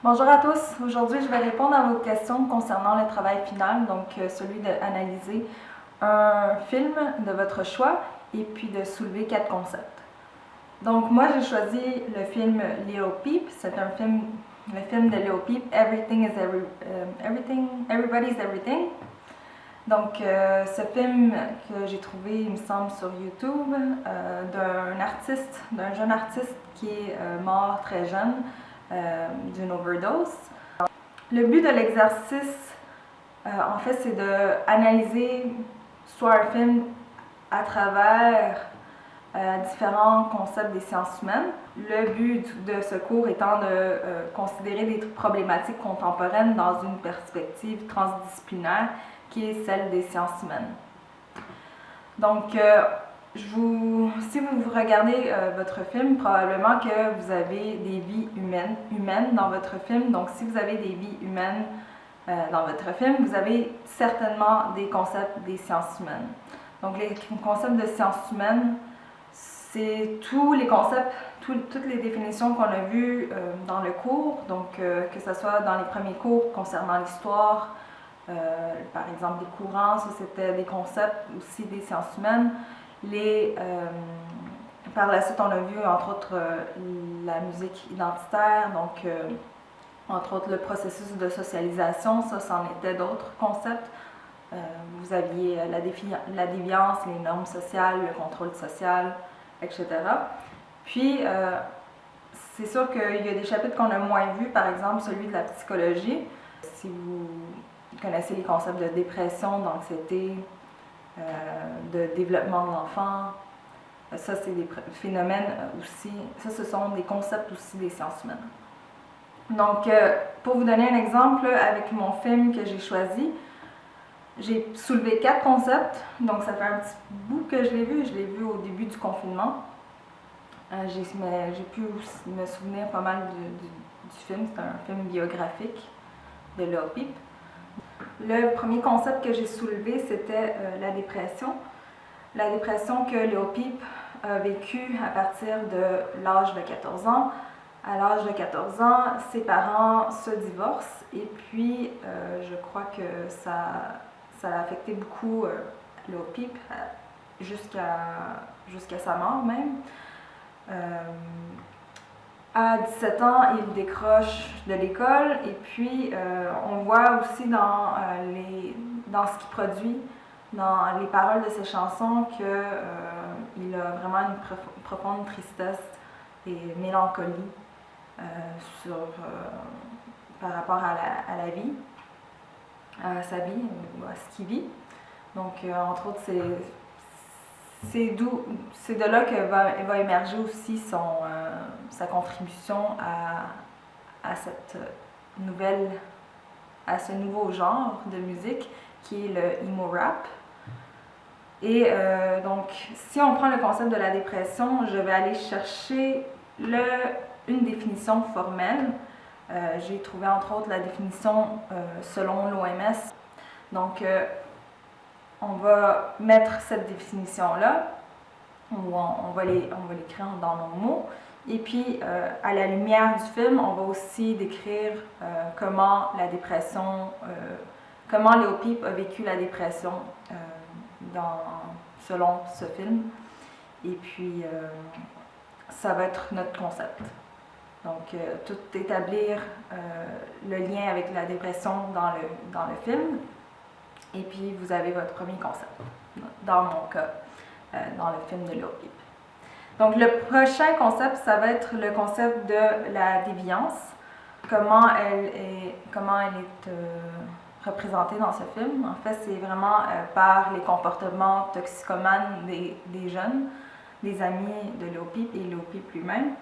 Bonjour à tous. Aujourd'hui, je vais répondre à vos questions concernant le travail final, donc celui d'analyser un film de votre choix et puis de soulever 4 concepts. Donc moi, j'ai choisi le film Leo Peep. C'est le film de Leo Peep, Everybody's Everything. Donc, ce film que j'ai trouvé, il me semble, sur YouTube, d'un jeune artiste qui est mort très jeune d'une overdose. Le but de l'exercice, en fait, c'est d'analyser soit un film à travers différents concepts des sciences humaines. Le but de ce cours étant de considérer des problématiques contemporaines dans une perspective transdisciplinaire qui est celle des sciences humaines. Donc, si vous regardez votre film, probablement que vous avez des vies humaines dans votre film. Donc, si vous avez des vies humaines dans votre film, vous avez certainement des concepts des sciences humaines. Donc, les concepts de sciences humaines, c'est tous les concepts, toutes les définitions qu'on a vues dans le cours. Donc, que ce soit dans les premiers cours concernant l'histoire, par exemple des courants, ça c'était des concepts aussi des sciences humaines. Par la suite, on a vu entre autres la musique identitaire, donc entre autres le processus de socialisation, ça c'en était d'autres concepts. Vous aviez la déviance, les normes sociales, le contrôle social, etc. Puis, c'est sûr qu'il y a des chapitres qu'on a moins vus, par exemple celui de la psychologie. Si vous connaissez les concepts de dépression, d'anxiété, de développement de l'enfant, ça c'est des phénomènes aussi, ça ce sont des concepts aussi des sciences humaines. Donc, pour vous donner un exemple, avec mon film que j'ai choisi, j'ai soulevé 4 concepts, donc ça fait un petit bout que je l'ai vu au début du confinement. J'ai pu me souvenir pas mal du film, c'est un film biographique de Leo Peep. Le premier concept que j'ai soulevé, c'était la dépression. La dépression que Leo Peep a vécue à partir de l'âge de 14 ans. À l'âge de 14 ans, ses parents se divorcent et puis je crois que ça a affecté beaucoup Leo Peep jusqu'à sa mort même. À 17 ans, il décroche de l'école et puis on voit aussi dans ce qu'il produit, dans les paroles de ses chansons, qu'il a vraiment une profonde tristesse et mélancolie par rapport à la vie, à sa vie, à ce qu'il vit. Donc, entre autres, c'est de là que va émerger aussi sa contribution à ce nouveau genre de musique qui est le emo rap. Et donc, si on prend le concept de la dépression, je vais aller chercher une définition formelle. J'ai trouvé entre autres la définition selon l'OMS. Donc, on va mettre cette définition-là, ou on va l'écrire dans nos mots, et puis à la lumière du film, on va aussi décrire comment Leo Peep a vécu la dépression selon ce film. Et puis, ça va être notre concept. Donc, tout établir le lien avec la dépression dans le film. Et puis, vous avez votre premier concept, dans mon cas, dans le film de Leo Peep. Donc, le prochain concept, ça va être le concept de la déviance. Comment elle est représentée dans ce film. En fait, c'est vraiment par les comportements toxicomanes des jeunes, des amis de Leo Peep et Leo Peep lui-même.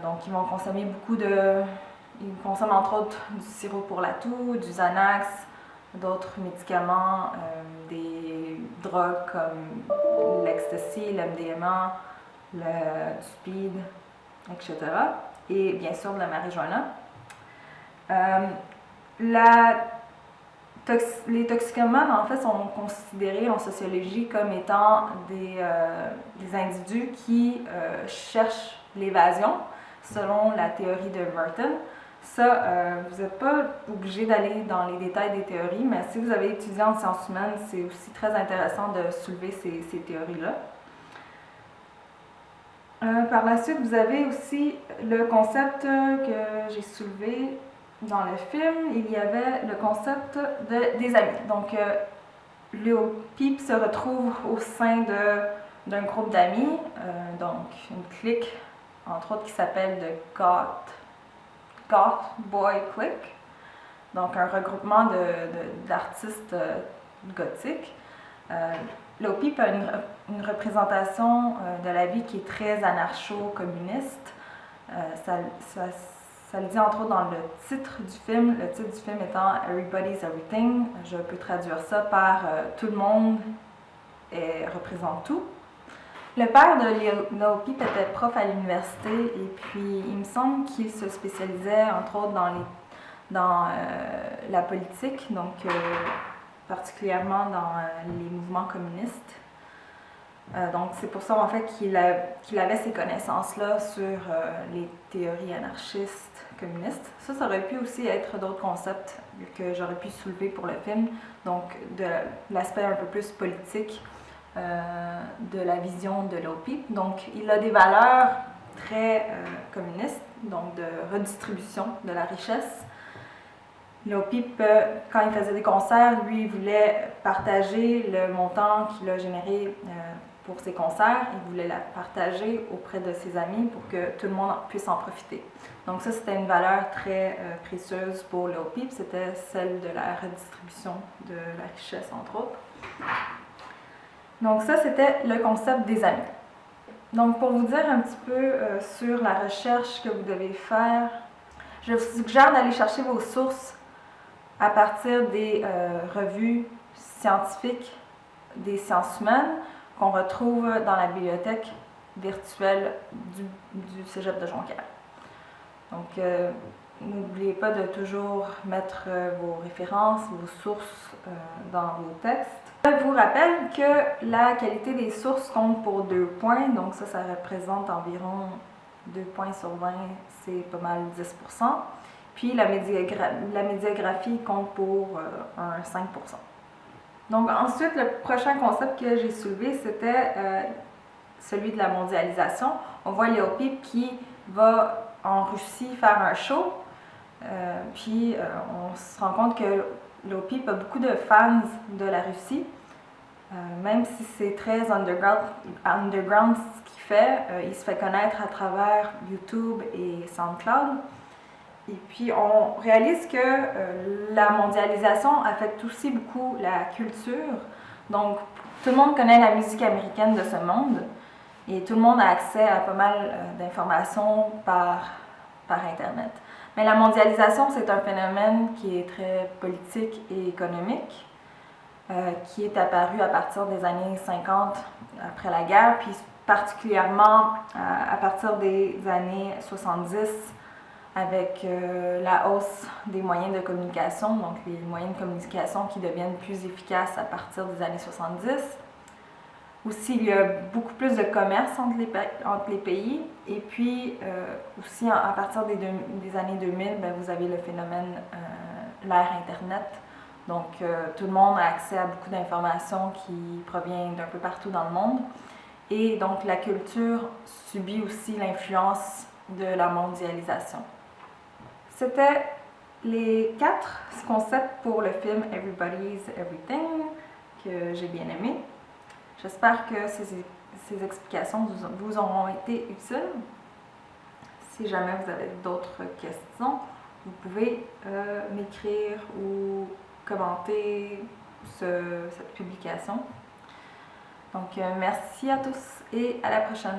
Donc, ils vont consommer ils consomment entre autres du sirop pour la toux, du Xanax, d'autres médicaments, des drogues comme l'ecstasy, l'MDMA, du speed, etc. Et bien sûr de la marijuana. Les toxicomanes, en fait, sont considérés en sociologie comme étant des individus qui cherchent l'évasion, selon la théorie de Merton. Ça, vous n'êtes pas obligé d'aller dans les détails des théories, mais si vous avez étudié en sciences humaines, c'est aussi très intéressant de soulever ces théories-là. Par la suite, vous avez aussi le concept que j'ai soulevé dans le film. Il y avait le concept des amis. Donc, Leo Peep se retrouve au sein d'un groupe d'amis, donc une clique, entre autres, qui s'appelle le Goth Boy Clique, donc un regroupement d'artistes gothiques. Leo Peep a une représentation de la vie qui est très anarcho-communiste. Ça le dit entre autres dans le titre du film, le titre du film étant Everybody's Everything. Je peux traduire ça par tout le monde représente tout. Le père de Leo Peep était prof à l'université et puis il me semble qu'il se spécialisait entre autres dans la politique, donc particulièrement dans les mouvements communistes. Donc c'est pour ça en fait qu'il avait ces connaissances-là sur les théories anarchistes, communistes. Ça aurait pu aussi être d'autres concepts que j'aurais pu soulever pour le film, donc de l'aspect un peu plus politique de la vision de Leo Peep. Donc il a des valeurs très communistes, donc de redistribution de la richesse. Leo Peep, quand il faisait des concerts, lui, il voulait partager le montant qu'il a généré pour ses concerts. Il voulait la partager auprès de ses amis pour que tout le monde puisse en profiter. Donc ça, c'était une valeur très précieuse pour Leo Peep. C'était celle de la redistribution de la richesse, entre autres. Donc ça, c'était le concept des amis. Donc pour vous dire un petit peu sur la recherche que vous devez faire, je vous suggère d'aller chercher vos sources à partir des revues scientifiques des sciences humaines qu'on retrouve dans la bibliothèque virtuelle du Cégep de Jonquière. Donc, n'oubliez pas de toujours mettre vos références, vos sources dans vos textes. Je vous rappelle que la qualité des sources compte pour 2 points, donc ça représente environ 2 points sur 20, c'est pas mal 10%. Puis la médiagraphie compte pour un 5%. Donc ensuite, le prochain concept que j'ai soulevé, c'était celui de la mondialisation. On voit Leo Peep qui va en Russie faire un show. Puis on se rend compte que Leo Peep a beaucoup de fans de la Russie. Même si c'est très underground ce qu'il fait, il se fait connaître à travers YouTube et SoundCloud. Et puis, on réalise que la mondialisation affecte aussi beaucoup la culture. Donc, tout le monde connaît la musique américaine de ce monde et tout le monde a accès à pas mal d'informations par Internet. Mais la mondialisation, c'est un phénomène qui est très politique et économique, qui est apparu à partir des années 50 après la guerre, puis particulièrement à partir des années 70, avec la hausse des moyens de communication, donc les moyens de communication qui deviennent plus efficaces à partir des années 70. Aussi, il y a beaucoup plus de commerce entre les pays. Et puis, aussi, à partir des années 2000, bien, vous avez le phénomène, l'ère Internet. Donc, tout le monde a accès à beaucoup d'informations qui proviennent d'un peu partout dans le monde. Et donc, la culture subit aussi l'influence de la mondialisation. C'était les 4 concepts pour le film Everybody's Everything que j'ai bien aimé. J'espère que ces explications vous auront été utiles. Si jamais vous avez d'autres questions, vous pouvez m'écrire ou commenter cette publication. Donc, merci à tous et à la prochaine.